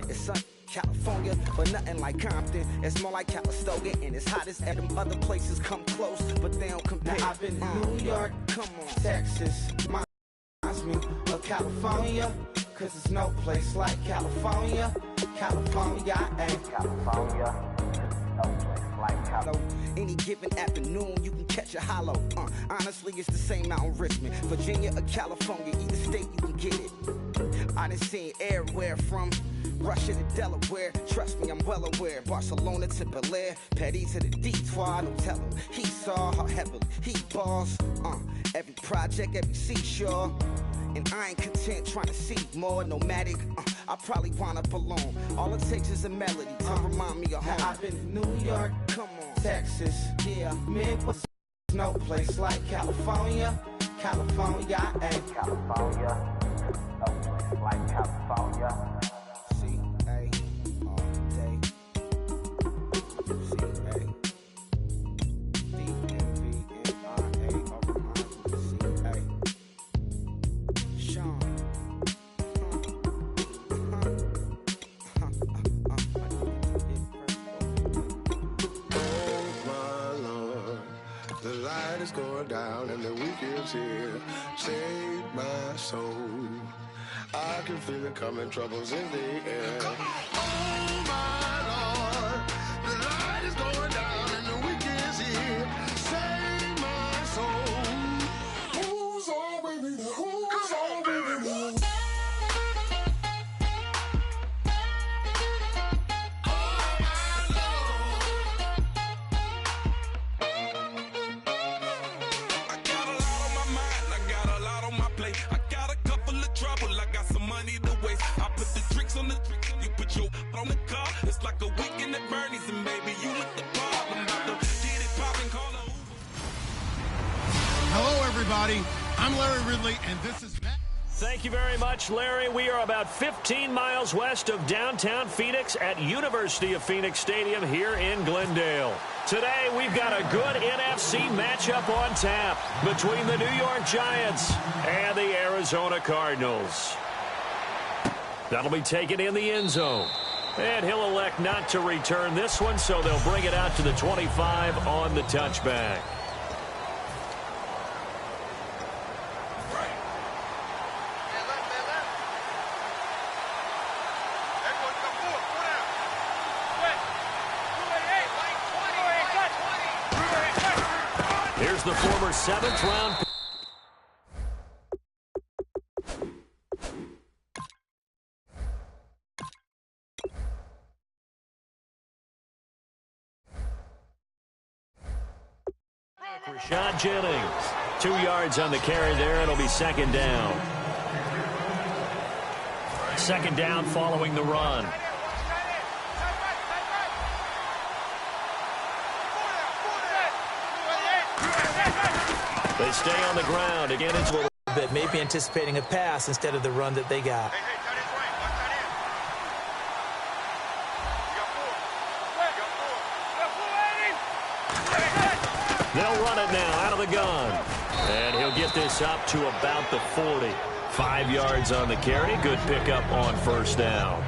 It's California, but nothing like Compton. It's more like Calistoga, and it's hot as them other places come close, but they don't compare. Now I've been to New York, come on, Texas, reminds me of California, cause there's no place like California. California, California, no place like California. Any given afternoon, you can catch a hollow. Honestly, it's the same out in Richmond, Virginia or California, either state you can get it. I done seen everywhere from Russia to Delaware, trust me, I'm well aware. Barcelona to Bel Air, Petty to the Detroit, don't tell him. He saw how heavily he balls. Every project, every seashore. And I ain't content trying to see more nomadic. I probably wind up alone. All it takes is a melody to remind me of home. I've been to New York, come on, Texas, yeah, Midwest. No place like California. California, California. No place like California. Going down and the weekend's here. Save my soul. I can feel it coming, troubles in the air. Oh my Lord, the light is going down and the weekend's here. Save my soul. Who's all with me? Who's all with me? On the car, it's like a weekend at Bernie's, and baby, you look the part. I'm about to get it poppin', call a Uber. Hello, everybody. I'm Larry Ridley, and this is Matt. Thank you very much, Larry. We are about 15 miles west of downtown Phoenix at University of Phoenix Stadium here in Glendale. Today, we've got a good NFC matchup on tap between the New York Giants and the Arizona Cardinals. That'll be taken in the end zone. And he'll elect not to return this one, so they'll bring it out to the 25 on the touchback. Here's the former 7th round pick. Rashad Jennings, 2 yards on the carry there. It'll be second down. Second down following the run. They stay on the ground. Again, it's a little bit, maybe anticipating a pass instead of the run that they got. They'll run it now out of the gun. And he'll get this up to about the 40. 5 yards on the carry. Good pickup on first down.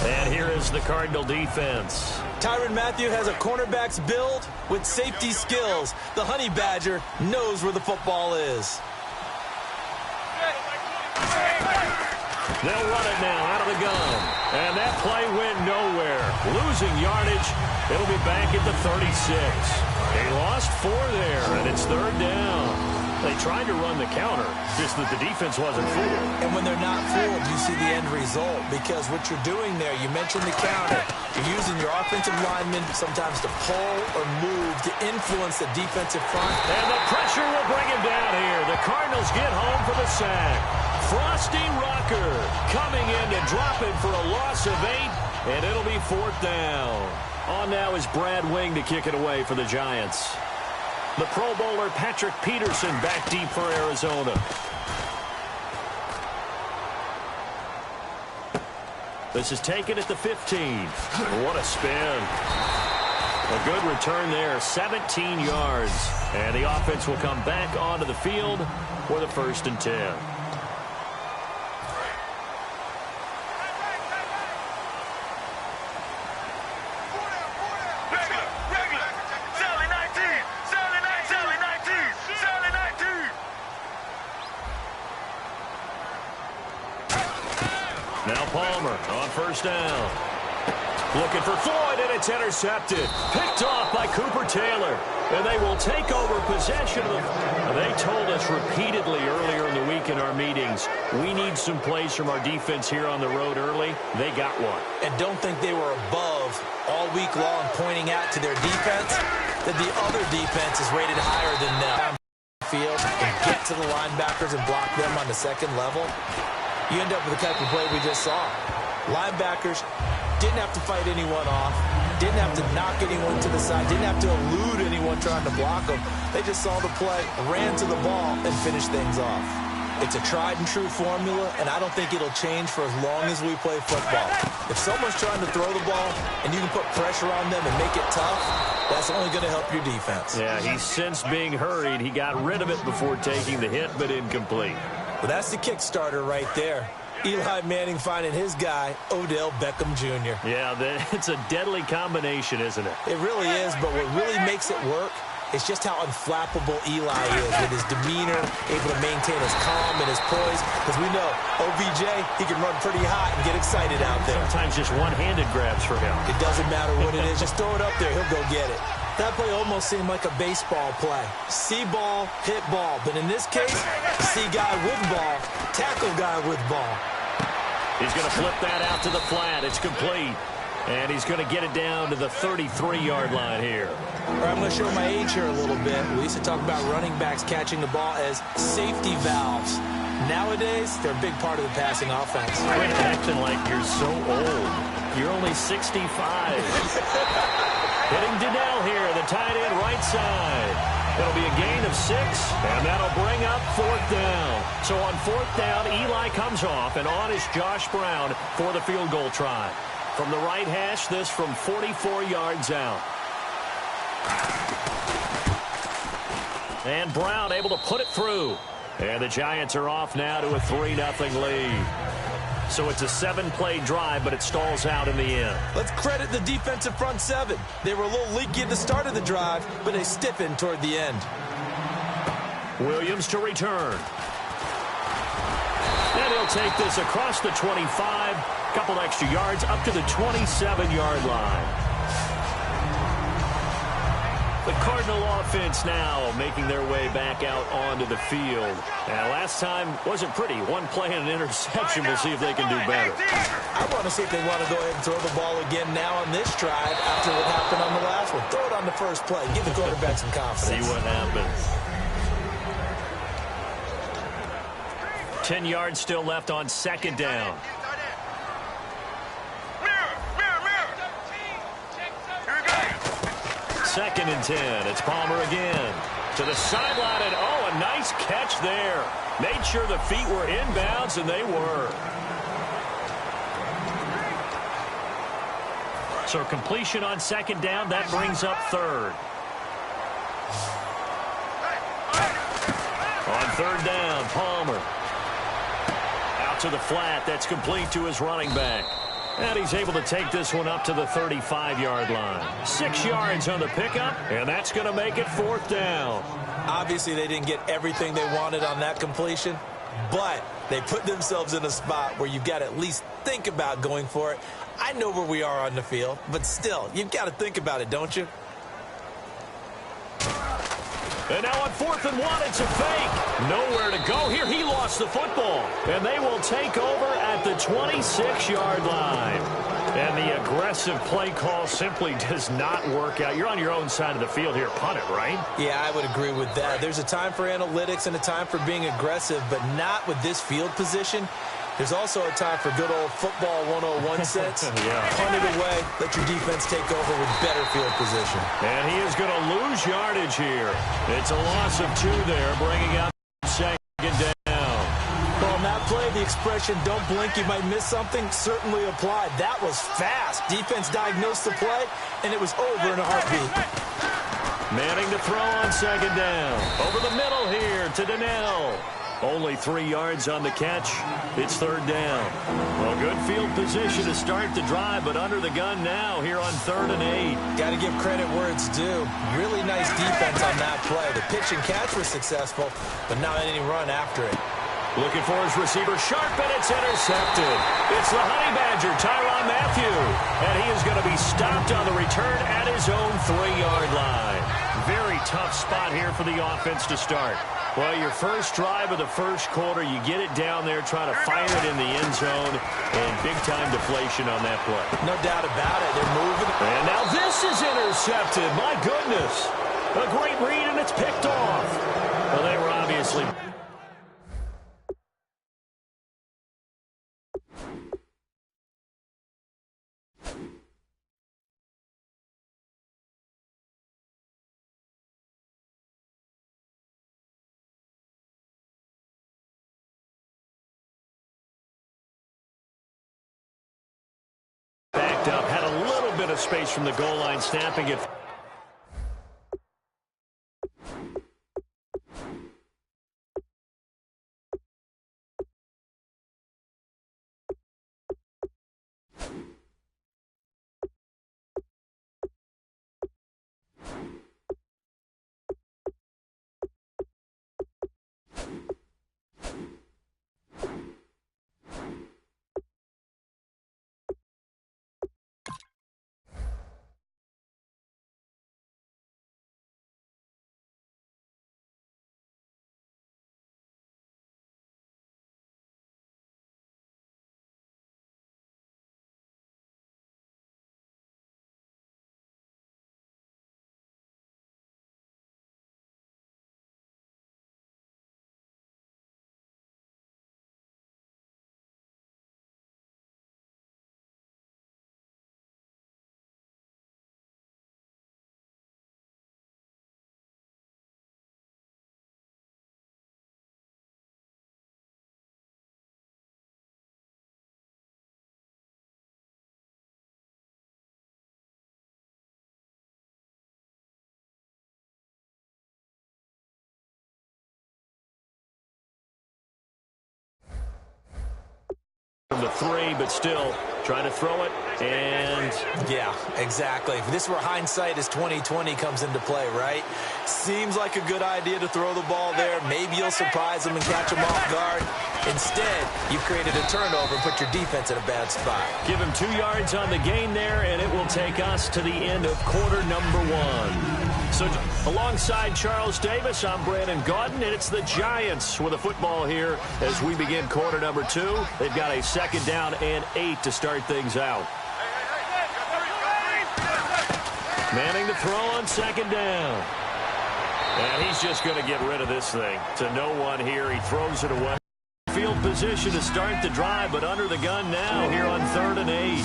And here is the Cardinal defense. Tyrann Mathieu has a cornerback's build with safety skills. The Honey Badger knows where the football is. They'll run it now out of the gun. And that play went nowhere. Losing yardage. It'll be back at the 36. They lost 4 there, and it's third down. They tried to run the counter, just that the defense wasn't fooled. And when they're not fooled, you see the end result, because what you're doing there, you mentioned the counter. You're using your offensive linemen sometimes to pull or move to influence the defensive front. And the pressure will bring him down here. The Cardinals get home for the sack. Frosty Rocker coming in to drop it for a loss of 8, and it'll be fourth down. On now is Brad Wing to kick it away for the Giants. The Pro Bowler Patrick Peterson back deep for Arizona. This is taken at the 15. What a spin. A good return there, 17 yards. And the offense will come back onto the field for the 1st and 10. Palmer on first down. Looking for Floyd, and it's intercepted. Picked off by Cooper Taylor. And they will take over possession of them. They told us repeatedly earlier in the week in our meetings, we need some plays from our defense here on the road early. They got one. And don't think they were above all week long pointing out to their defense that the other defense is rated higher than them. Field and get to the linebackers and block them on the second level. You end up with the type of play we just saw. Linebackers didn't have to fight anyone off, didn't have to knock anyone to the side, didn't have to elude anyone trying to block them. They just saw the play, ran to the ball, and finished things off. It's a tried-and-true formula, and I don't think it'll change for as long as we play football. If someone's trying to throw the ball and you can put pressure on them and make it tough, that's only going to help your defense. Yeah, he sensed being hurried. He got rid of it before taking the hit, but incomplete. Well, that's the Kickstarter right there. Eli Manning finding his guy, Odell Beckham Jr. Yeah, it's a deadly combination, isn't it? It really is, but what really makes it work is just how unflappable Eli is with his demeanor, able to maintain his calm and his poise. Because we know, OBJ, he can run pretty hot and get excited out there. Sometimes just one-handed grabs for him. It doesn't matter what it is. Just throw it up there. He'll go get it. That play almost seemed like a baseball play. See ball, hit ball. But in this case, see guy with ball, tackle guy with ball. He's going to flip that out to the flat. It's complete. And he's going to get it down to the 33-yard line here. All right, I'm going to show my age here a little bit. We used to talk about running backs catching the ball as safety valves. Nowadays, they're a big part of the passing offense. Quit acting like you're so old. You're only 65. Hitting Donnell here, the tight end right side. It'll be a gain of 6, and that'll bring up 4th down. So on 4th down, Eli comes off, and on is Josh Brown for the field goal try. From the right hash, this from 44 yards out. And Brown able to put it through. And the Giants are off now to a 3-0 lead. So it's a 7-play drive, but it stalls out in the end. Let's credit the defensive front 7. They were a little leaky at the start of the drive, but they stiffened toward the end. Williams to return. And he'll take this across the 25. Couple extra yards up to the 27-yard line. The Cardinal offense now making their way back out onto the field. Now, last time wasn't pretty. One play and an interception. We'll see if they can do better. I want to see if they want to go ahead and throw the ball again now on this drive after what happened on the last one. Throw it on the first play. Give the quarterback some confidence. See what happens. 10 yards still left on 2nd down. Second and 10. It's Palmer again. To the sideline, and oh, a nice catch there. Made sure the feet were inbounds, and they were. So completion on 2nd down. That brings up 3rd. On 3rd down, Palmer. Out to the flat. That's complete to his running back. And he's able to take this one up to the 35-yard line. 6 yards on the pickup, and that's going to make it 4th down. Obviously, they didn't get everything they wanted on that completion, but they put themselves in a spot where you've got to at least think about going for it. I know where we are on the field, but still, you've got to think about it, don't you? And now on 4th and 1, it's a fake. Nowhere to go here. He lost the football. And they will take over at the 26-yard line. And the aggressive play call simply does not work out. You're on your own side of the field here. Punt it, right? Yeah, I would agree with that. There's a time for analytics and a time for being aggressive, but not with this field position. There's also a time for good old football 101 sense. Yeah. Punt it away. Let your defense take over with better field position. And he is going to lose yardage here. It's a loss of 2 there, bringing out 2nd down. Well, on that play, the expression, don't blink, you might miss something, certainly applied. That was fast. Defense diagnosed the play, and it was over in a heartbeat. Manning to throw on 2nd down. Over the middle here to Donnell. Only 3 yards on the catch. It's 3rd down. Well, good field position to start the drive, but under the gun now here on 3rd and 8. Got to give credit where it's due. Really nice defense on that play. The pitch and catch was successful, but not any run after it. Looking for his receiver, sharp, and it's intercepted. It's the Honey Badger, Tyrann Mathieu, and he is going to be stopped on the return at his own 3-yard line. Very tough spot here for the offense to start. Well, your first drive of the first quarter, you get it down there, trying to fire it in the end zone, and big-time deflation on that play. No doubt about it. They're moving. And now this is intercepted. My goodness. A great read, and it's picked off. Well, they were obviously... backed up, had a little bit of space from the goal line, snapping it. From the 3, but still trying to throw it, and... Yeah, exactly. If this were hindsight as 2020 comes into play, right? Seems like a good idea to throw the ball there. Maybe you'll surprise them and catch them off guard. Instead, you created a turnover and put your defense in a bad spot. Give him 2 yards on the gain there, and it will take us to the end of quarter number 1. So alongside Charles Davis, I'm Brandon Gaudin, and it's the Giants with a football here as we begin quarter number 2. They've got a 2nd down and 8 to start things out. Manning to throw on 2nd down. And he's just going to get rid of this thing to no one here. He throws it away. Field position to start the drive, but under the gun now here on 3rd and 8.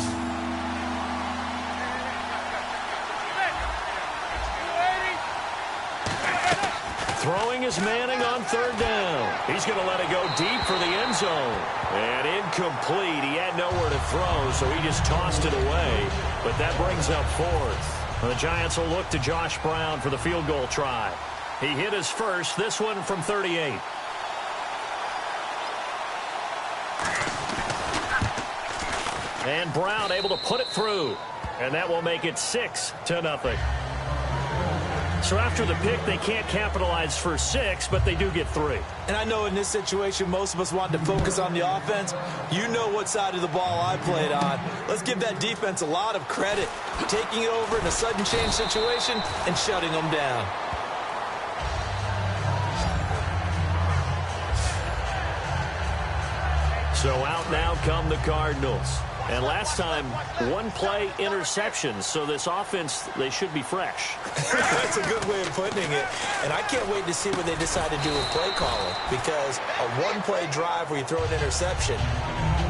Throwing is Manning on 3rd down. He's going to let it go deep for the end zone. And incomplete. He had nowhere to throw, so he just tossed it away. But that brings up 4th. The Giants will look to Josh Brown for the field goal try. He hit his first, this one from 38. And Brown able to put it through. And that will make it 6-0. So after the pick, they can't capitalize for 6, but they do get 3. And I know in this situation, most of us want to focus on the offense. You know what side of the ball I played on. Let's give that defense a lot of credit. Taking it over in a sudden change situation and shutting them down. So out now come the Cardinals. And last time, 1-play interception. So this offense, they should be fresh. That's a good way of putting it. And I can't wait to see what they decide to do with play calling. Because a 1-play drive where you throw an interception,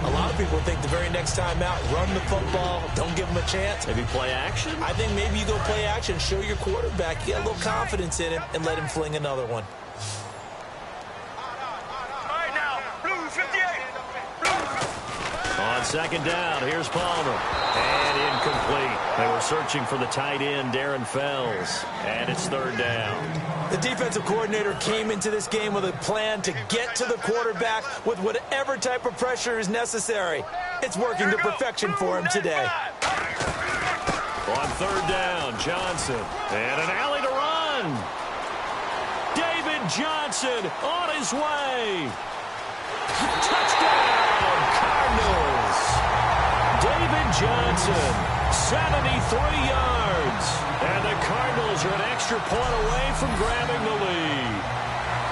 a lot of people think the very next time out, run the football, don't give them a chance. Maybe play action? I think maybe you go play action, show your quarterback, get a little confidence in him, and let him fling another one. On 2nd down, here's Palmer. And incomplete. They were searching for the tight end, Darren Fells. And it's 3rd down. The defensive coordinator came into this game with a plan to get to the quarterback with whatever type of pressure is necessary. It's working to perfection for him today. On 3rd down, Johnson. And an alley to run. David Johnson on his way. Touchdown, Cardinals. David Johnson, 73 yards. And the Cardinals are an extra point away from grabbing the lead.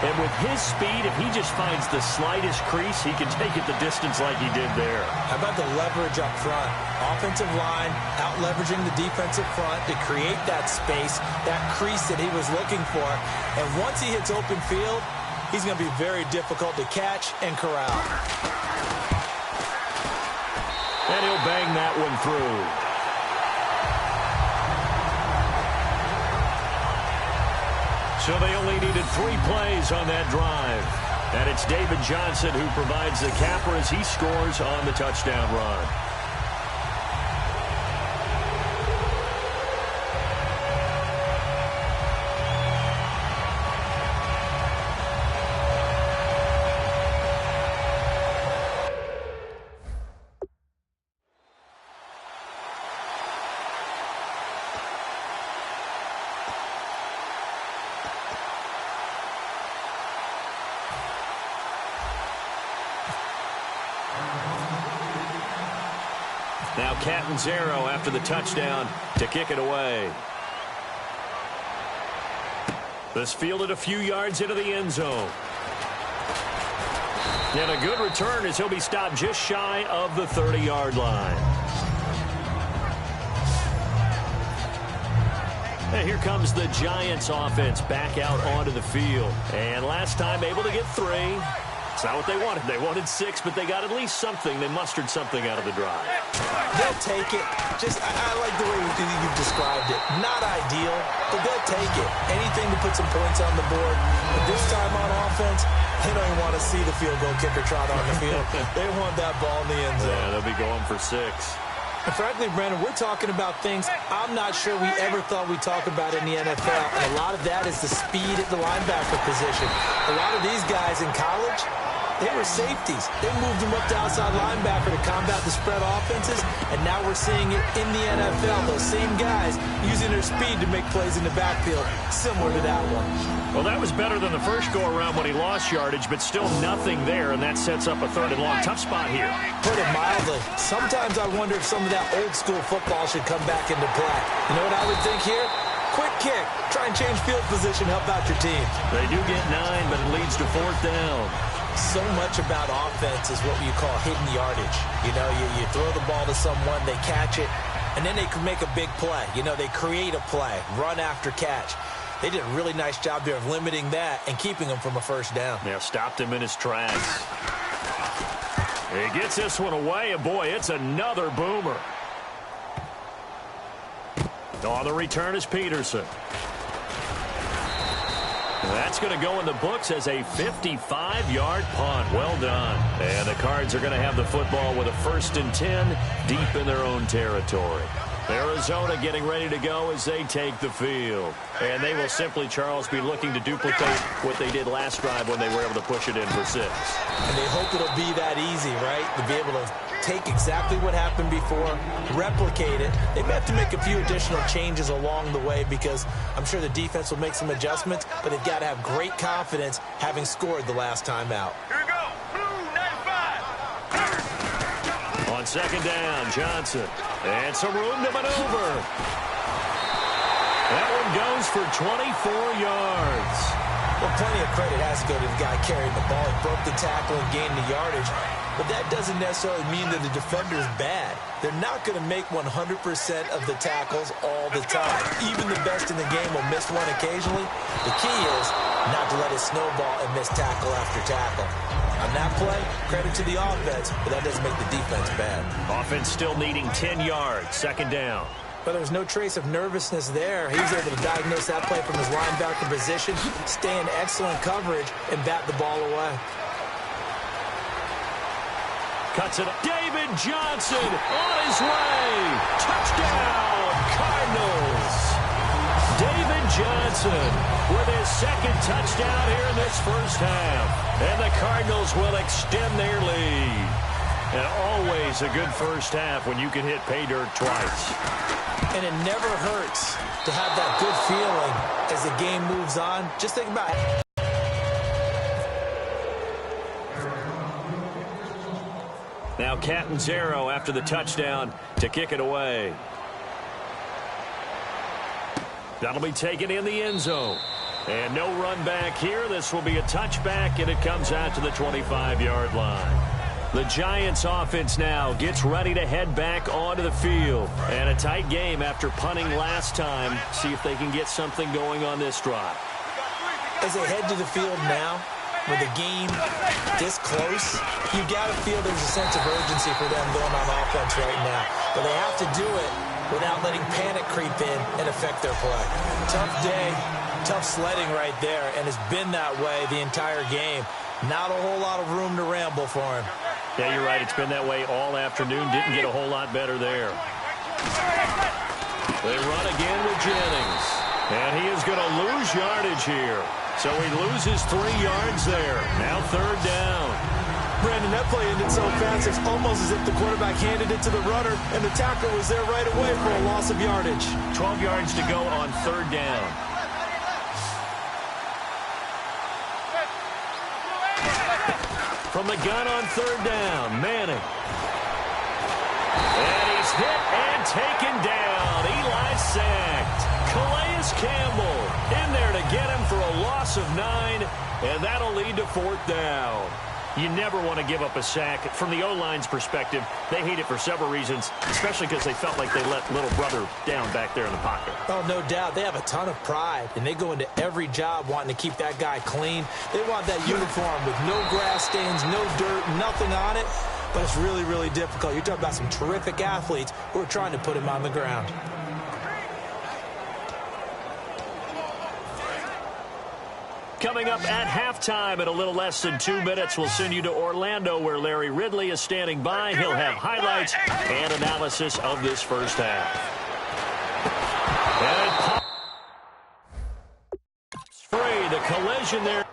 And with his speed, if he just finds the slightest crease, he can take it the distance like he did there. How about the leverage up front? Offensive line out-leveraging the defensive front to create that space, that crease that he was looking for. And once he hits open field, he's going to be very difficult to catch and corral. And he'll bang that one through. So they only needed 3 plays on that drive. And it's David Johnson who provides the capper as he scores on the touchdown run. Now Catanzaro after the touchdown to kick it away. This fielded a few yards into the end zone. And a good return as he'll be stopped just shy of the 30-yard line. And here comes the Giants offense back out onto the field. And last time able to get 3. It's not what they wanted. They wanted 6, but they got at least something. They mustered something out of the drive. They'll take it. I like the way you've described it. Not ideal, but they'll take it. Anything to put some points on the board. But this time on offense, they don't even want to see the field goal kicker trot on the field. They want that ball in the end zone. Yeah, they'll be going for 6. And frankly, Brandon, we're talking about things I'm not sure we ever thought we'd talk about in the NFL. And a lot of that is the speed at the linebacker position. A lot of these guys in college, they were safeties. They moved them up to outside linebacker to combat the spread offenses, and now we're seeing it in the NFL. Those same guys using their speed to make plays in the backfield, similar to that one. Well, that was better than the first go-around when he lost yardage, but still nothing there, and that sets up a 3rd and long. Tough spot here. Put it mildly. Sometimes I wonder if some of that old-school football should come back into play. You know what I would think here? Quick kick. Try and change field position, help out your team. They do get 9, but it leads to 4th down. So much about offense is what you call hidden yardage. You know, you throw the ball to someone, they catch it, and then they can make a big play. You know, they create a play, run after catch. They did a really nice job there of limiting that and keeping him from a 1st down. Yeah, stopped him in his tracks. He gets this one away, and boy, it's another boomer. On the return is Peterson. That's going to go in the books as a 55-yard punt. Well done. And the Cards are going to have the football with a 1st and 10 deep in their own territory. Arizona getting ready to go as they take the field. And they will simply, Charles, be looking to duplicate what they did last drive when they were able to push it in for 6. And they hope it'll be that easy, right? To be able to take exactly what happened before, replicate it. They may have to make a few additional changes along the way because I'm sure the defense will make some adjustments, but they've got to have great confidence having scored the last time out. Here we go. Blue 95. On 2nd down, Johnson. And some room to maneuver. That one goes for 24 yards. Well, plenty of credit has to go to the guy carrying the ball. He broke the tackle and gained the yardage. But that doesn't necessarily mean that the defender is bad. They're not going to make 100% of the tackles all the time. Even the best in the game will miss one occasionally. The key is not to let it snowball and miss tackle after tackle. On that play, credit to the offense, but that doesn't make the defense bad. Offense still needing 10 yards, 2nd down. But there's no trace of nervousness there. He was able to diagnose that play from his linebacker position, stay in excellent coverage, and bat the ball away. Cuts it up. David Johnson on his way. Touchdown, Cardinals. David Johnson with his 2nd touchdown here in this 1st half. And the Cardinals will extend their lead. And always a good 1st half when you can hit pay dirt twice. And it never hurts to have that good feeling as the game moves on. Just think about it. Now Catanzaro after the touchdown to kick it away. That'll be taken in the end zone. And no run back here. This will be a touchback, and it comes out to the 25-yard line. The Giants offense now gets ready to head back onto the field. And a tight game after punting last time. See if they can get something going on this drive. As they head to the field now, with the game this close, you got to feel there's a sense of urgency for them going on offense right now. But they have to do it without letting panic creep in and affect their play. Tough day, tough sledding right there, and it's been that way the entire game. Not a whole lot of room to ramble for him. Yeah, you're right. It's been that way all afternoon. Didn't get a whole lot better there. They run again with Jennings. And he is going to lose yardage here. So he loses 3 yards there. Now third down. Brandon, that play ended so fast, it's almost as if the quarterback handed it to the runner, and the tackle was there right away for a loss of yardage. 12 yards to go on third down. From the gun on third down, Manning. And he's hit and taken down. Eli sacked. Calais Campbell in there to get him for a loss of 9, and that'll lead to fourth down. You never want to give up a sack. From the O-line's perspective, they hate it for several reasons, especially because they felt like they let little brother down back there in the pocket. Oh, no doubt. They have a ton of pride, and they go into every job wanting to keep that guy clean. They want that uniform with no grass stains, no dirt, nothing on it, but it's really, really difficult. You're talking about some terrific athletes who are trying to put him on the ground. Coming up at halftime in a little less than 2 minutes, we'll send you to Orlando where Larry Ridley is standing by. He'll have highlights and analysis of this first half. And free, the collision there.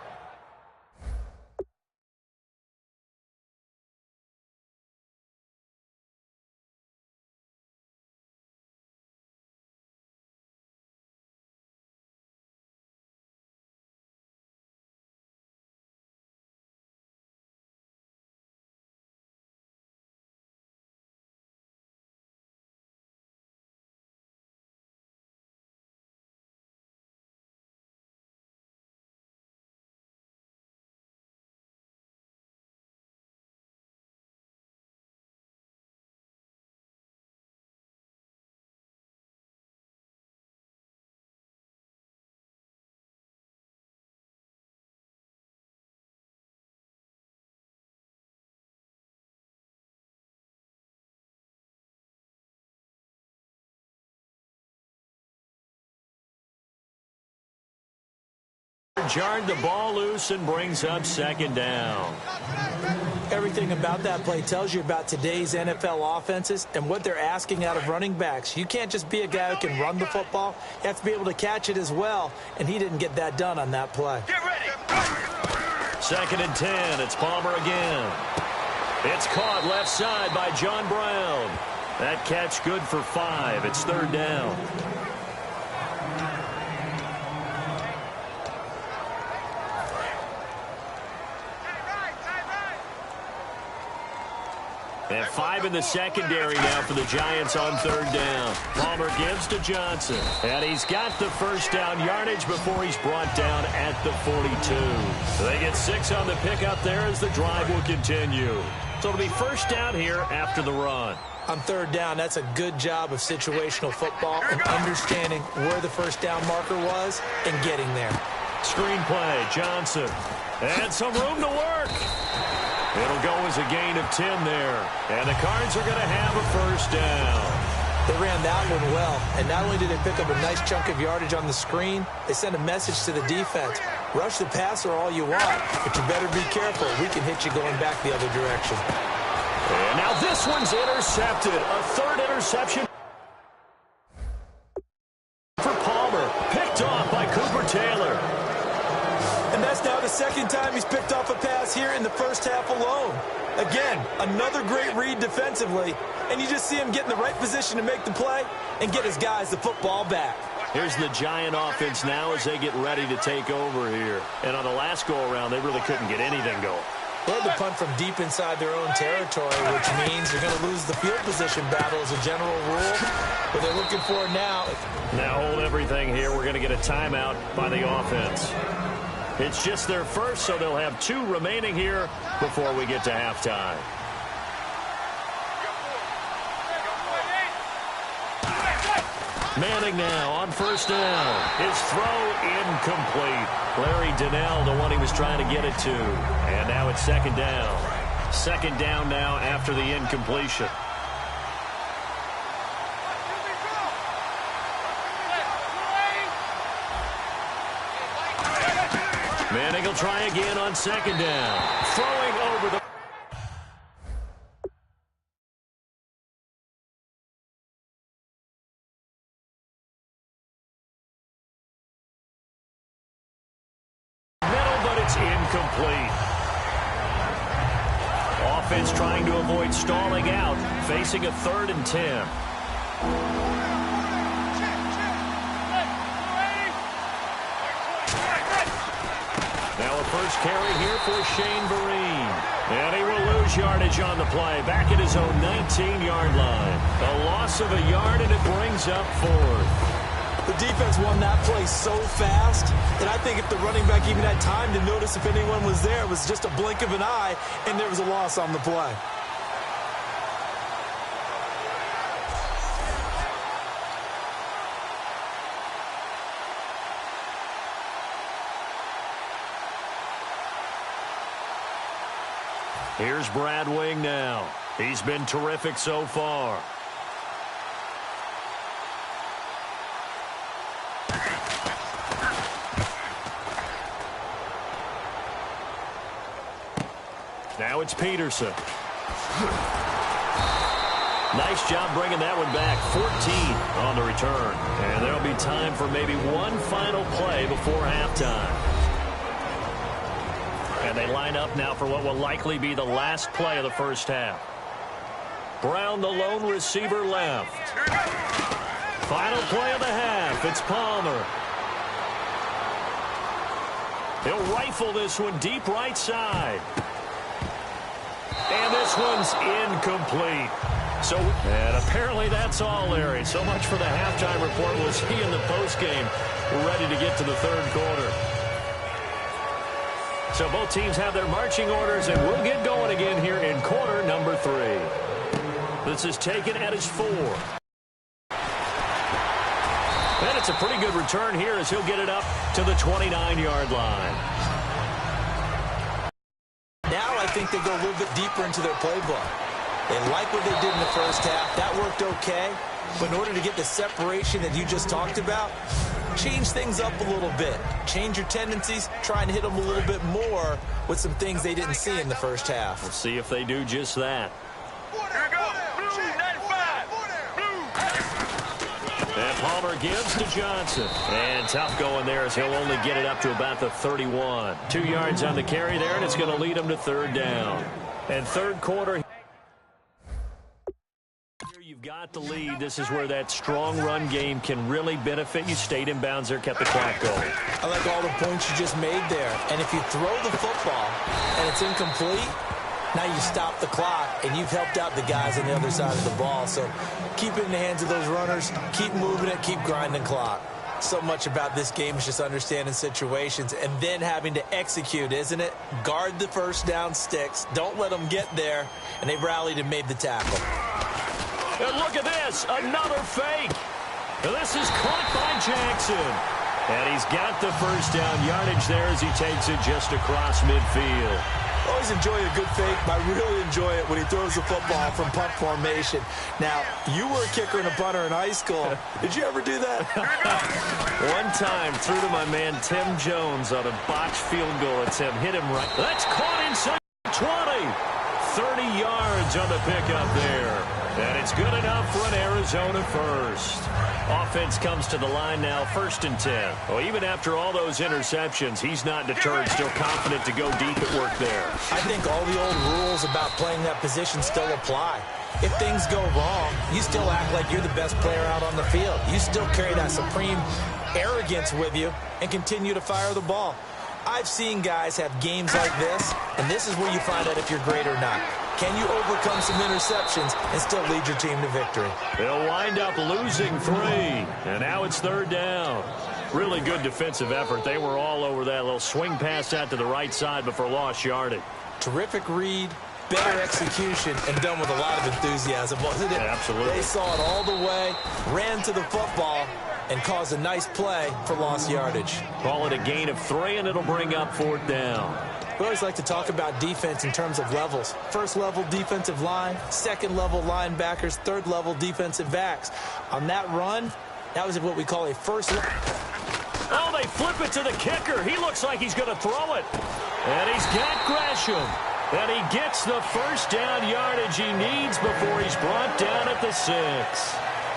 Jarred the ball loose and brings up second down. Everything about that play tells you about today's NFL offenses and what they're asking out of running backs. You can't just be a guy who can run the football. You have to be able to catch it as well, and he didn't get that done on that play. Get ready. Second and 10. It's Palmer again. It's caught left side by John Brown. That catch good for 5. It's third down. And 5 in the secondary now for the Giants on third down. Palmer gives to Johnson. And he's got the first down yardage before he's brought down at the 42. They get 6 on the pickup there as the drive will continue. So it'll be first down here after the run. On third down, that's a good job of situational football and understanding where the first down marker was and getting there. Screen play, Johnson. And some room to work. It'll go as a gain of 10 there. And the Cards are going to have a first down. They ran that one well. And not only did they pick up a nice chunk of yardage on the screen, they sent a message to the defense. Rush the passer all you want, but you better be careful. We can hit you going back the other direction. And now this one's intercepted. A third interception for Palmer. Picked off by Cooper Taylor. And that's now the second time he's picked off a pass here in the first half alone. Again, another great read defensively, and you just see him get in the right position to make the play and get his guys the football back. Here's the Giant offense now as they get ready to take over here. And on the last go-around, they really couldn't get anything going. They had to punt from deep inside their own territory, which means they're going to lose the field position battle as a general rule. What they're looking for now. Now hold everything here. We're going to get a timeout by the offense. It's just their first, so they'll have 2 remaining here before we get to halftime. Manning now on first down. His throw incomplete. Larry Donnell, the one he was trying to get it to. And now it's second down. Second down now after the incompletion. Manning will try again on second down. Throwing over the... middle, but it's incomplete. Offense trying to avoid stalling out, facing a 3rd and 10. Now a first carry here for Shane Vereen. And he will lose yardage on the play. Back at his own 19-yard line. A loss of a yard, and it brings up 4th. The defense won that play so fast that I think if the running back even had time to notice if anyone was there, it was just a blink of an eye, and there was a loss on the play. Here's Brad Wing now. He's been terrific so far. Now it's Peterson. Nice job bringing that one back. 14 on the return. And there'll be time for maybe one final play before halftime. And they line up now for what will likely be the last play of the first half. Brown, the lone receiver, left. Final play of the half. It's Palmer. He'll rifle this one deep right side. And this one's incomplete. And apparently that's all, Larry. So much for the halftime report. We'll see in the postgame. We're ready to get to the 3rd quarter. So both teams have their marching orders, and we'll get going again here in quarter number 3. This is taken at his 4. And it's a pretty good return here as he'll get it up to the 29-yard line. Now I think they go a little bit deeper into their playbook. They like what they did in the first half. That worked okay. But in order to get the separation that you just talked about, change things up a little bit. Change your tendencies. Try and hit them a little bit more with some things they didn't see in the first half. We'll see if they do just that. Here we go. Blue 95. Blue. And Palmer gives to Johnson. And tough going there as he'll only get it up to about the 31. 2 yards on the carry there, and it's going to lead him to 3rd down. And 3rd quarter. You've got the lead. This is where that strong run game can really benefit you. Stayed in bounds there, kept the clock going. I like all the points you just made there. And if you throw the football and it's incomplete, now you stop the clock, and you've helped out the guys on the other side of the ball. So keep it in the hands of those runners. Keep moving it. Keep grinding clock. So much about this game is just understanding situations and then having to execute, isn't it? Guard the first down sticks. Don't let them get there. And they rallied and made the tackle. And look at this, another fake. And this is caught by Jackson. And he's got the first down yardage there as he takes it just across midfield. Always enjoy a good fake, but I really enjoy it when he throws the football from punt formation. Now, you were a kicker and a punter in high school. Did you ever do that? One time, threw to my man Tim Jones on a botched field goal attempt. Hit him right. That's caught inside 20. 30 yards on the pickup there. And it's good enough for an Arizona first. Offense comes to the line now, 1st and 10. Well, even after all those interceptions, he's not deterred, still confident to go deep at work there. I think all the old rules about playing that position still apply. If things go wrong, you still act like you're the best player out on the field. You still carry that supreme arrogance with you and continue to fire the ball. I've seen guys have games like this, and this is where you find out if you're great or not. Can you overcome some interceptions and still lead your team to victory? They'll wind up losing 3, and now it's 3rd down. Really good defensive effort. They were all over that little swing pass out to the right side before lost yardage. Terrific read, better execution, and done with a lot of enthusiasm, wasn't it? Yeah, absolutely. They saw it all the way, ran to the football, and caused a nice play for lost yardage. Call it a gain of 3, and it'll bring up 4th down. We always like to talk about defense in terms of levels. First level defensive line, second level linebackers, third level defensive backs. On that run, that was what we call a first level. Oh, they flip it to the kicker. He looks like he's going to throw it. And he's got Gresham. And he gets the first down yardage he needs before he's brought down at the 6.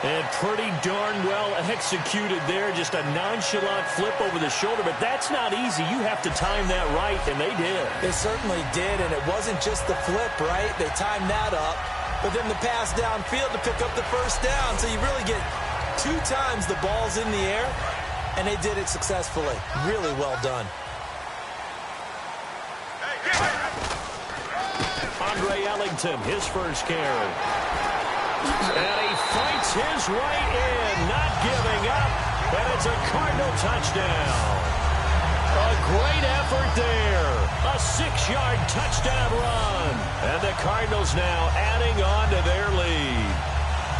And pretty darn well executed there. Just a nonchalant flip over the shoulder. But that's not easy. You have to time that right, and they did. They certainly did, and it wasn't just the flip, right? They timed that up. But then the pass downfield to pick up the first down. So you really get 2 times the ball's in the air, and they did it successfully. Really well done. Andre Ellington, his first carry. And he fights his way in, not giving up. And it's a Cardinal touchdown. A great effort there. A 6-yard touchdown run. And the Cardinals now adding on to their lead.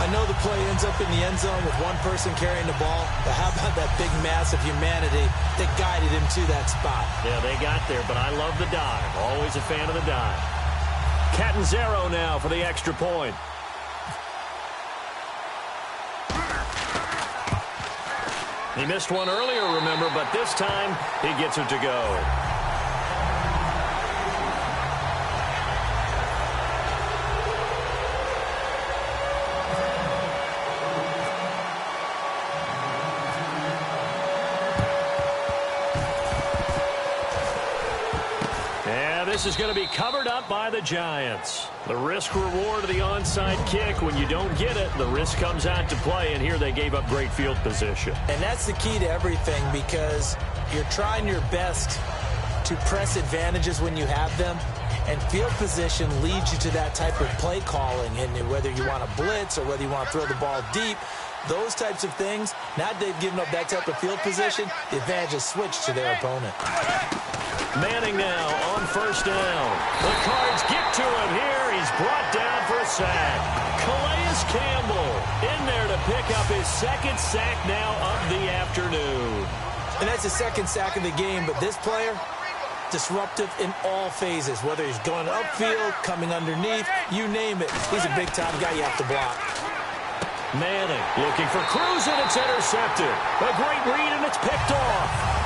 I know the play ends up in the end zone with one person carrying the ball, but how about that big mass of humanity that guided him to that spot? Yeah, they got there, but I love the dive. Always a fan of the dive. Catanzaro now for the extra point. He missed one earlier, remember, but this time he gets it to go. This is going to be covered up by the Giants. The risk-reward of the onside kick. When you don't get it, the risk comes out to play, and here they gave up great field position. And that's the key to everything, because you're trying your best to press advantages when you have them, and field position leads you to that type of play calling. And whether you want to blitz or whether you want to throw the ball deep, those types of things, now they've given up that type of field position, the advantage is switched to their opponent. Manning now on first down. The Cards get to him here. He's brought down for a sack. Calais Campbell in there to pick up his 2nd sack now of the afternoon. And that's his 2nd sack of the game, but this player, disruptive in all phases, whether he's going upfield, coming underneath, you name it. He's a big-time guy you have to block. Manning looking for Cruz, and it's intercepted. A great read, and it's picked off.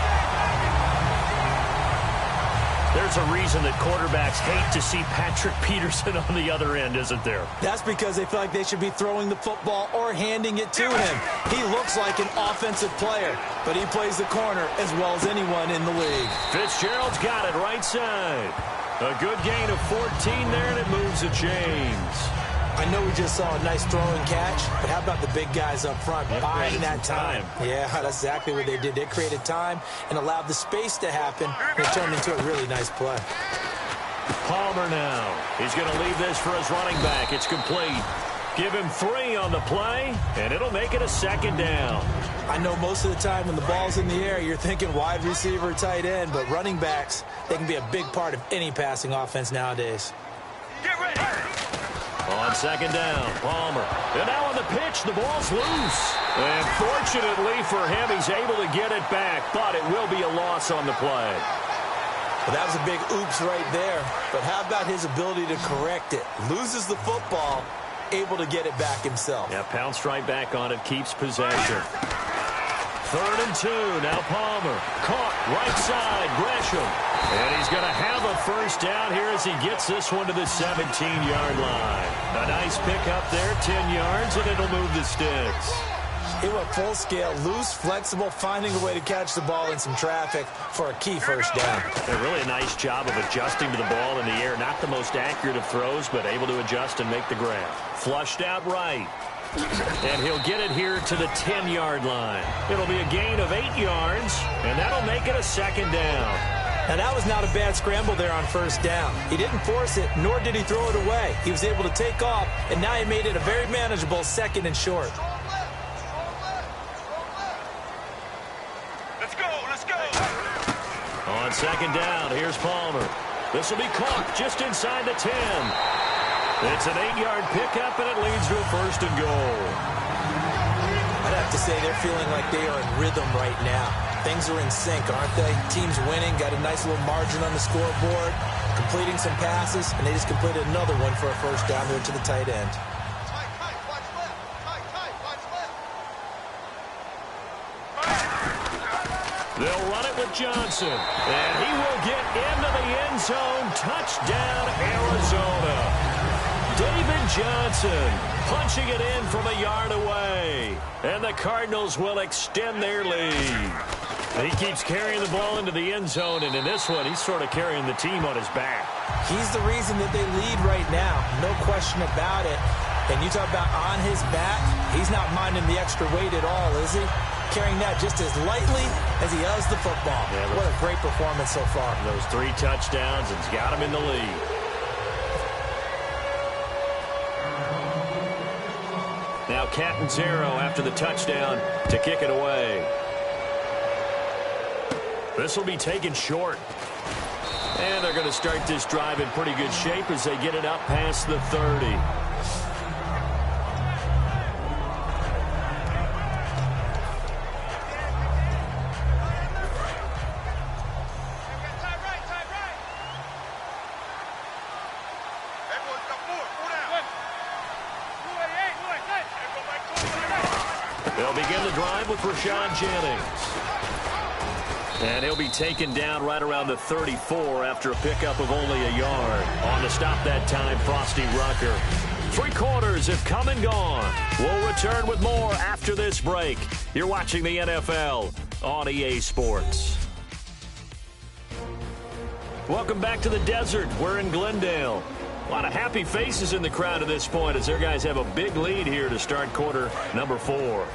There's a reason that quarterbacks hate to see Patrick Peterson on the other end, isn't there? That's because they feel like they should be throwing the football or handing it to him. He looks like an offensive player, but he plays the corner as well as anyone in the league. Fitzgerald's got it right side. A good gain of 14 there, and it moves the chains. I know we just saw a nice throwing catch, but how about the big guys up front buying that time? Yeah, that's exactly what they did. They created time and allowed the space to happen, and it turned into a really nice play. Palmer now. He's going to leave this for his running back. It's complete. Give him 3 on the play, and it'll make it a 2nd down. I know most of the time when the ball's in the air, you're thinking wide receiver, tight end, but running backs, they can be a big part of any passing offense nowadays. Get ready. On 2nd down, Palmer. And now on the pitch, the ball's loose. And fortunately for him, he's able to get it back, but it will be a loss on the play. Well, that was a big oops right there. But how about his ability to correct it? Loses the football, able to get it back himself. Yeah, pounced right back on it, keeps possession. 3rd and 2, now Palmer. Caught, right side, Gresham. And he's going to have a first down here as he gets this one to the 17-yard line. A nice pickup there, 10 yards, and it'll move the sticks. He went full scale, loose, flexible, finding a way to catch the ball in some traffic for a key first down. Yeah, really a nice job of adjusting to the ball in the air. Not the most accurate of throws, but able to adjust and make the grab. Flushed out right. And he'll get it here to the 10-yard line. It'll be a gain of 8 yards, and that'll make it a 2nd down. Now, that was not a bad scramble there on first down. He didn't force it, nor did he throw it away. He was able to take off, and now he made it a very manageable 2nd and short. Let's go, let's go. On 2nd down, here's Palmer. This will be caught just inside the 10. It's an 8-yard pickup, and it leads to a 1st and goal. I'd have to say they're feeling like they are in rhythm right now. Things are in sync, aren't they? Team's winning, got a nice little margin on the scoreboard, completing some passes, and they just completed another one for a 1st down there to the tight end. They'll run it with Johnson, and he will get into the end zone. Touchdown, Arizona. David Johnson punching it in from a yard away, and the Cardinals will extend their lead. He keeps carrying the ball into the end zone, and in this one, he's sort of carrying the team on his back. He's the reason that they lead right now, no question about it. And you talk about on his back, he's not minding the extra weight at all, is he? Carrying that just as lightly as he does the football. Yeah, what a great performance so far. Those 3 touchdowns, it's got him in the lead. Now Catanzaro after the touchdown to kick it away. This will be taken short. And they're going to start this drive in pretty good shape as they get it up past the 30. They'll begin the drive with Rashad Jennings. And he'll be taken down right around the 34 after a pickup of only a yard. On the stop that time, Frosty Rucker. 3 quarters have come and gone. We'll return with more after this break. You're watching the NFL on EA Sports. Welcome back to the desert. We're in Glendale. A lot of happy faces in the crowd at this point as their guys have a big lead here to start quarter number 4.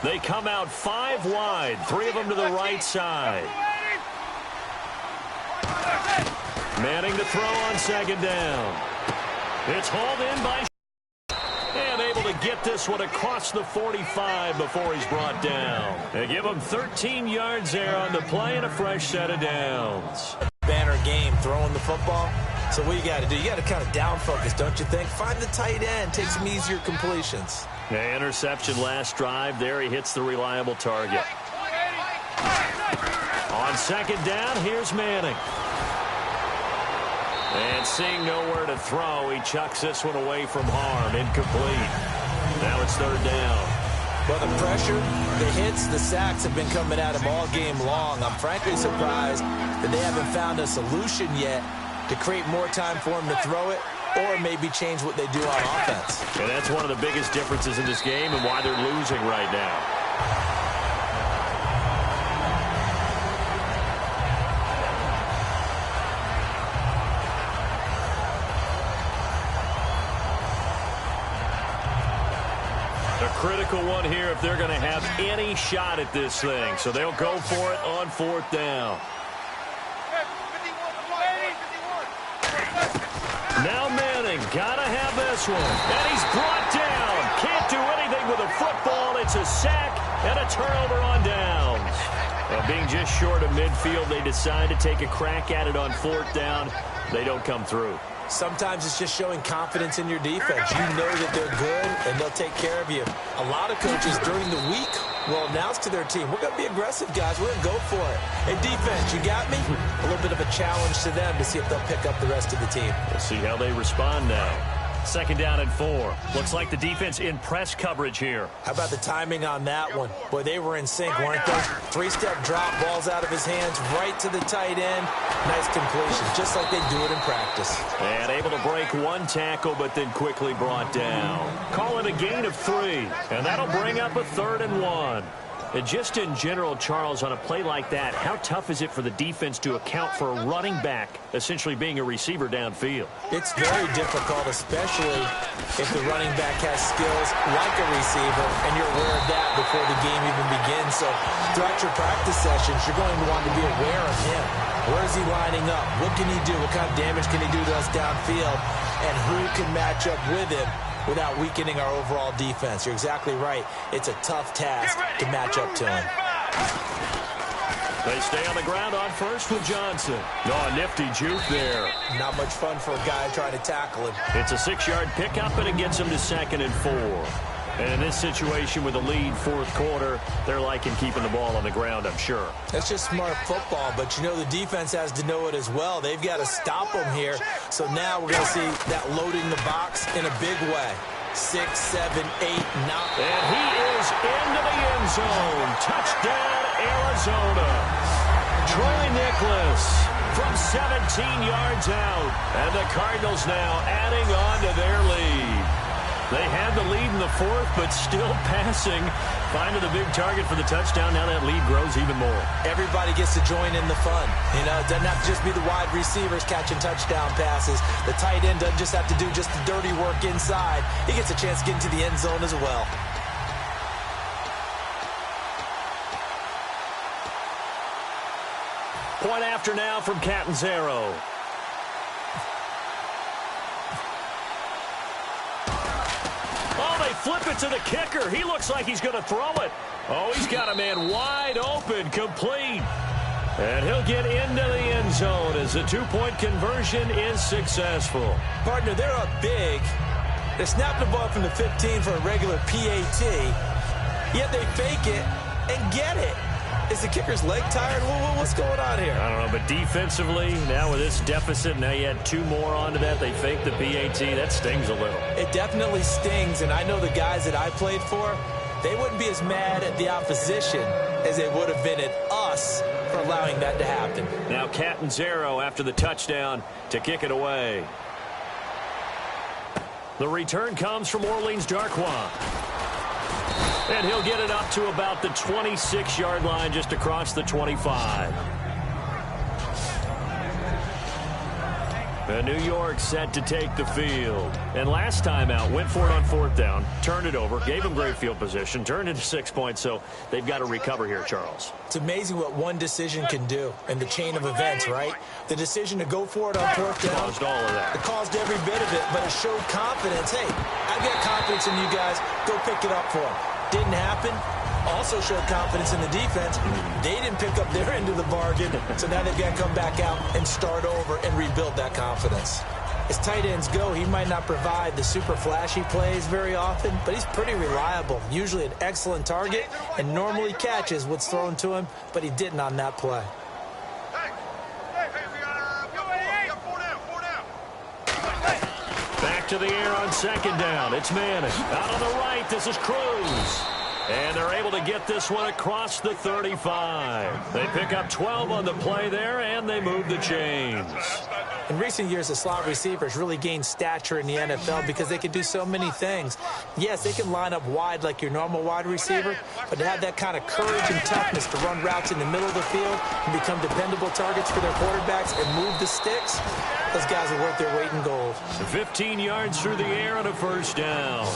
They come out 5 wide, 3 of them to the right side. Manning to throw on 2nd down. It's hauled in by and able to get this one across the 45 before he's brought down. They give him 13 yards there on the play and a fresh set of downs. Banner game, throwing the football. So what you got to do, you got to kind of down focus, don't you think? Find the tight end, take some easier completions. The interception last drive. There he hits the reliable target. On 2nd down, here's Manning. And seeing nowhere to throw, he chucks this one away from harm. Incomplete. Now it's 3rd down. Well, the pressure, the hits, the sacks have been coming at him all game long. I'm frankly surprised that they haven't found a solution yet to create more time for him to throw it or maybe change what they do on offense. And that's one of the biggest differences in this game and why they're losing right now. A critical one here if they're going to have any shot at this thing. So they'll go for it on 4th down. Now Manning, gotta have this one. And he's brought down. Can't do anything with a football. It's a sack and a turnover on downs. Being just short of midfield, they decide to take a crack at it on 4th down. They don't come through. Sometimes it's just showing confidence in your defense. You know that they're good, and they'll take care of you. A lot of coaches during the week will announce to their team, we're going to be aggressive, guys. We're going to go for it. And defense, you got me? A little bit of a challenge to them to see if they'll pick up the rest of the team. We'll see how they respond now. 2nd down and 4. Looks like the defense in press coverage here. How about the timing on that one? Boy, they were in sync, weren't they? 3-step drop, balls out of his hands, right to the tight end. Nice completion, just like they do it in practice. And able to break 1 tackle, but then quickly brought down. Call it a gain of 3, and that'll bring up a 3rd and 1. And just in general, Charles, on a play like that, how tough is it for the defense to account for a running back essentially being a receiver downfield? It's very difficult, especially if the running back has skills like a receiver, and you're aware of that before the game even begins. So throughout your practice sessions, you're going to want to be aware of him. Where is he lining up? What can he do? What kind of damage can he do to us downfield? And who can match up with him without weakening our overall defense? You're exactly right. It's a tough task to match up to him. They stay on the ground on first with Johnson. Oh, nifty juke there. Not much fun for a guy trying to tackle him. It's a 6-yard pickup, and it gets him to 2nd and 4. And in this situation with a lead fourth quarter, they're liking keeping the ball on the ground, I'm sure. That's just smart football, but you know the defense has to know it as well. They've got to stop them here. So now we're going to see that loading the box in a big way. 6, 7, 8, 9. And he is into the end zone. Touchdown, Arizona. Troy Nicholas from 17 yards out. And the Cardinals now adding on to their lead. They had the lead in the fourth, but still passing. Finding the big target for the touchdown. Now that lead grows even more. Everybody gets to join in the fun. You know, it doesn't have to just be the wide receivers catching touchdown passes. The tight end doesn't just have to do just the dirty work inside. He gets a chance to get into the end zone as well. Point after now from Catanzaro. Flip it to the kicker. He looks like he's going to throw it. Oh, he's got a man wide open, complete. And he'll get into the end zone as the 2-point conversion is successful. Partner, they're up big. They snap the ball from the 15 for a regular PAT, yet they fake it and get it. Is the kicker's leg tired? What's going on here? I don't know, but defensively, now with this deficit, now you add 2 more onto that. They fake the PAT. That stings a little. It definitely stings, and I know the guys that I played for, they wouldn't be as mad at the opposition as they would have been at us for allowing that to happen. Now Catanzaro after the touchdown to kick it away. The return comes from Orleans Darkwa. And he'll get it up to about the 26-yard line, just across the 25. And New York set to take the field. And last time out, went for it on 4th down, turned it over, gave them great field position, turned it to 6 points, so they've got to recover here, Charles. It's amazing what one decision can do in the chain of events, right? The decision to go for it on 4th down. Caused all of that. It caused every bit of it, but it showed confidence. Hey, I've got confidence in you guys. Go pick it up for them. Didn't happen. Also showed confidence in the defense. They didn't pick up their end of the bargain, so now they've got to come back out and start over and rebuild that confidence. As tight ends go, he might not provide the super flashy plays very often, but he's pretty reliable, usually an excellent target, and normally catches what's thrown to him, but he didn't on that play. Back to the air on 2nd down. It's Manning. Out on the right, this is Cruz. And they're able to get this one across the 35. They pick up 12 on the play there, and they move the chains. In recent years, the slot receivers really gained stature in the NFL because they can do so many things. Yes, they can line up wide like your normal wide receiver, but to have that kind of courage and toughness to run routes in the middle of the field and become dependable targets for their quarterbacks and move the sticks, those guys are worth their weight in gold. 15 yards through the air on a 1st down.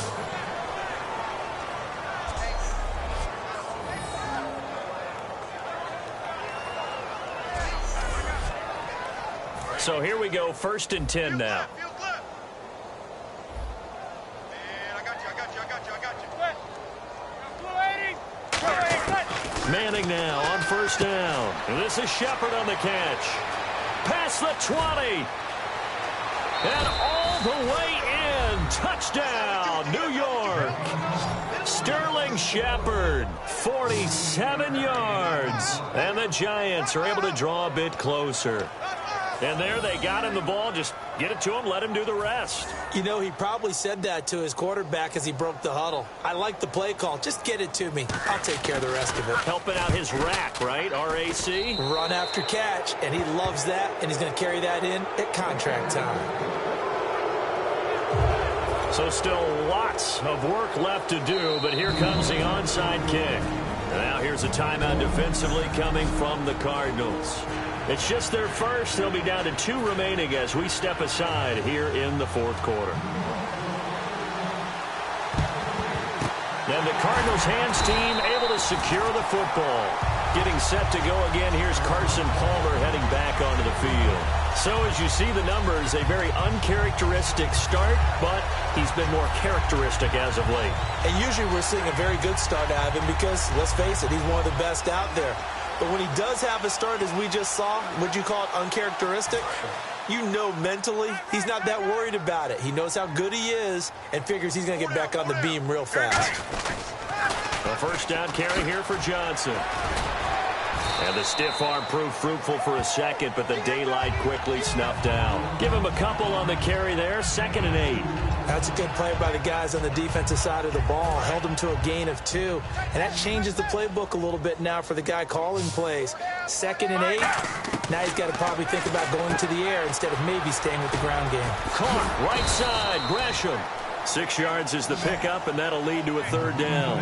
So here we go, 1st and 10 now. Manning now on 1st down. And this is Shepard on the catch. Past the 20. And all the way in. Touchdown, New York. Sterling Shepard, 47 yards. And the Giants are able to draw a bit closer. And there they got him the ball. Just get it to him, let him do the rest. You know, he probably said that to his quarterback as he broke the huddle. I like the play call. Just get it to me. I'll take care of the rest of it. Helping out his rack, right? R-A-C? Run after catch, and he loves that, and he's going to carry that in at contract time. So still lots of work left to do, but here comes the onside kick. Now here's a timeout defensively coming from the Cardinals. It's just their first. They'll be down to 2 remaining as we step aside here in the fourth quarter. And the Cardinals hands team able to secure the football. Getting set to go again, here's Carson Palmer heading back onto the field. So as you see the numbers, a very uncharacteristic start, but he's been more characteristic as of late. And usually we're seeing a very good start out of him because, let's face it, he's one of the best out there. But when he does have a start, as we just saw, would you call it uncharacteristic? You know mentally he's not that worried about it. He knows how good he is and figures he's going to get back on the beam real fast. A first down carry here for Johnson. And the stiff arm proved fruitful for a second, but the daylight quickly snuffed out. Give him a couple on the carry there, 2nd and 8. That's a good play by the guys on the defensive side of the ball. Held him to a gain of 2. And that changes the playbook a little bit now for the guy calling plays. 2nd and 8. Now he's got to probably think about going to the air instead of maybe staying with the ground game. Caught, right side, Gresham. 6 yards is the pickup, and that'll lead to a 3rd down.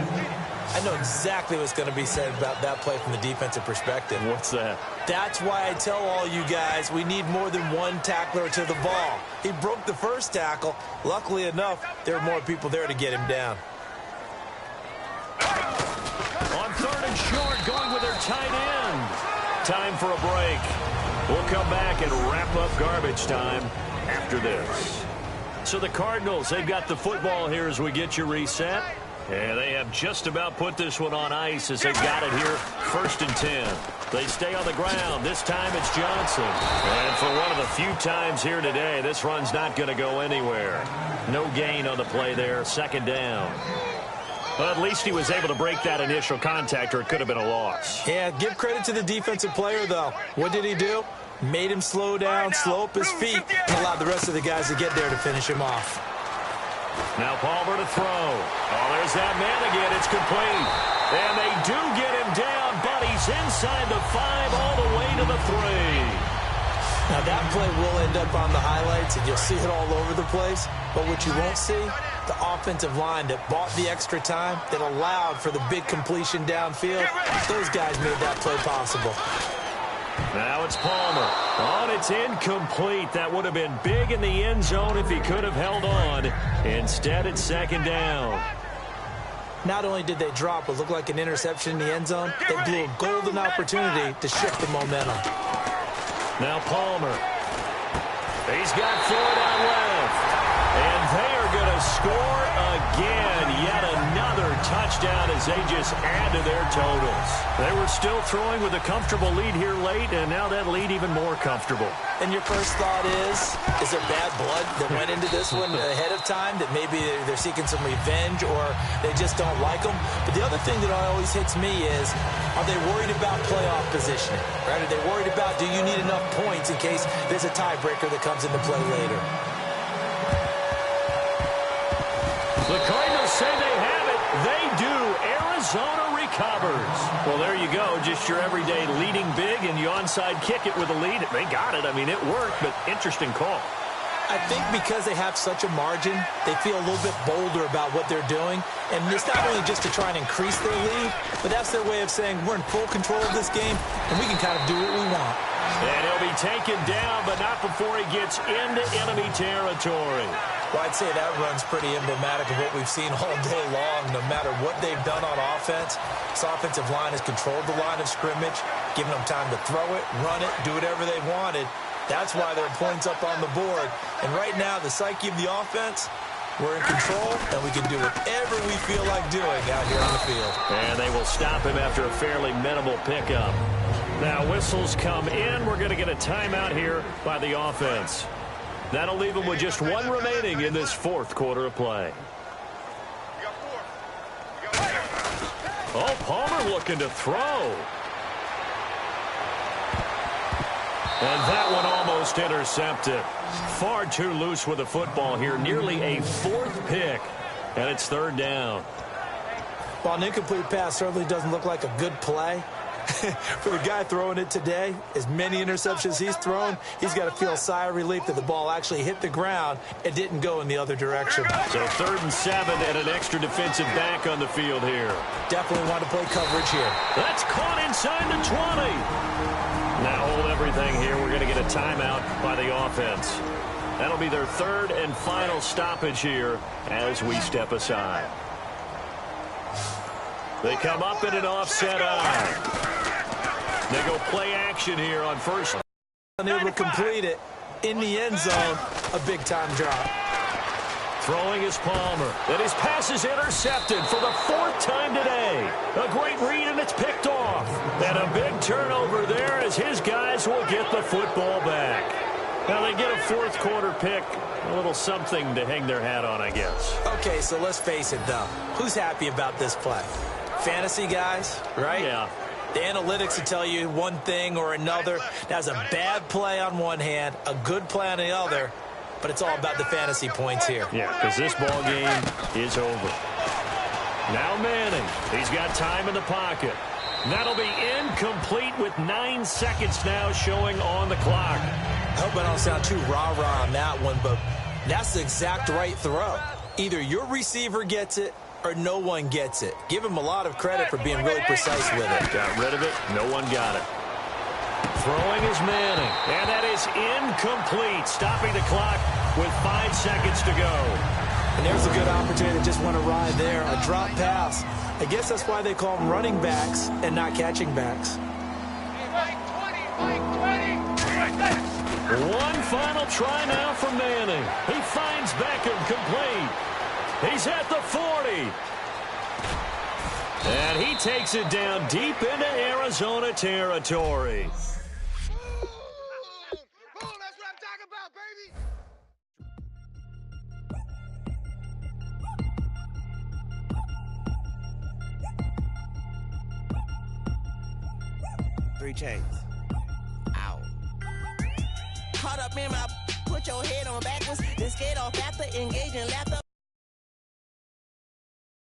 I know exactly what's going to be said about that play from the defensive perspective. What's that? That's why I tell all you guys we need more than one tackler to the ball. He broke the first tackle. Luckily enough, there were more people there to get him down. On 3rd and short, going with their tight end. Time for a break. We'll come back and wrap up garbage time after this. So the Cardinals, they've got the football here as we get you reset. And they have just about put this one on ice as they've got it here, 1st and 10. They stay on the ground. This time it's Johnson. And for one of the few times here today, this run's not going to go anywhere. No gain on the play there, 2nd down. But at least he was able to break that initial contact, or it could have been a loss. Yeah, give credit to the defensive player, though. What did he do? Made him slow down, slow up his feet, and allowed the rest of the guys to get there to finish him off. Now Palmer to throw. Oh, there's that man again. It's complete. And they do get him down, but he's inside the 5 all the way to the 3. Now that play will end up on the highlights, and you'll see it all over the place. But what you won't see, the offensive line that bought the extra time, that allowed for the big completion downfield, those guys made that play possible. Now it's Palmer. Oh, it's incomplete. That would have been big in the end zone if he could have held on. Instead, it's 2nd down. Not only did they drop what looked like an interception in the end zone, they blew a golden opportunity to shift the momentum. Now Palmer. He's got 4 down left. And they are going to score again. Yet another touchdown as they just add to their totals. They were still throwing with a comfortable lead here late, and now that lead even more comfortable. And your first thought is there bad blood that went into this one ahead of time, that maybe they're seeking some revenge or they just don't like them? But the other thing that always hits me is, are they worried about playoff positioning? Right? Are they worried about, do you need enough points in case there's a tiebreaker that comes into play later? The Cardinals say they have it. They do. Arizona recovers. Well, there you go. Just your everyday leading big, and you onside kick it with a lead. They got it. I mean, it worked, but interesting call. I think because they have such a margin, they feel a little bit bolder about what they're doing. And it's not only just to try and increase their lead, but that's their way of saying we're in full control of this game, and we can kind of do what we want. And he'll be taken down, but not before he gets into enemy territory. Well, I'd say that run's pretty emblematic of what we've seen all day long. No matter what they've done on offense, this offensive line has controlled the line of scrimmage, given them time to throw it, run it, do whatever they wanted. That's why there are points up on the board. And right now, the psyche of the offense, we're in control, and we can do whatever we feel like doing out here on the field. And they will stop him after a fairly minimal pickup. Now, whistles come in. We're going to get a timeout here by the offense. That'll leave them with just 1 remaining in this 4th quarter of play. Oh, Palmer looking to throw. And that one almost intercepted. Far too loose with the football here. Nearly a 4th pick. And it's 3rd down. While an incomplete pass certainly doesn't look like a good play, For the guy throwing it today, as many interceptions he's thrown, he's got to feel a sigh of relief that the ball actually hit the ground and didn't go in the other direction. So 3rd and 7 and an extra defensive back on the field here. Definitely want to play coverage here. That's caught inside the 20. Now hold everything here. We're going to get a timeout by the offense. That'll be their 3rd and final stoppage here as we step aside. They come up in an offset eye. They go play action here on first. Unable to complete it in the end zone, a big-time drop. Throwing is Palmer. And his pass is intercepted for the 4th time today. A great read, and it's picked off. And a big turnover there as his guys will get the football back. Now they get a 4th quarter pick. A little something to hang their hat on, I guess. Okay, so let's face it, though. Who's happy about this play? Fantasy guys, right? Yeah. The analytics will tell you one thing or another. That's a bad play on one hand, a good play on the other, but it's all about the fantasy points here. Yeah, because this ball game is over. Now Manning. He's got time in the pocket. That'll be incomplete with 9 seconds now showing on the clock. I hope I don't sound too rah-rah on that one, but that's the exact right throw. Either your receiver gets it or no one gets it. Give him a lot of credit for being really precise with it. Got rid of it. No one got it. Throwing is Manning. And that is incomplete. Stopping the clock with 5 seconds to go. And there's a good opportunity to just want to ride there. A drop pass. I guess that's why they call them running backs and not catching backs. One final try now for Manning. He finds Beckham complete. He's at the 40. And he takes it down deep into Arizona territory. That's what I'm talking about, baby. Three chains. Ow. Caught up in my, put your head on backwards, then skate off after engaging.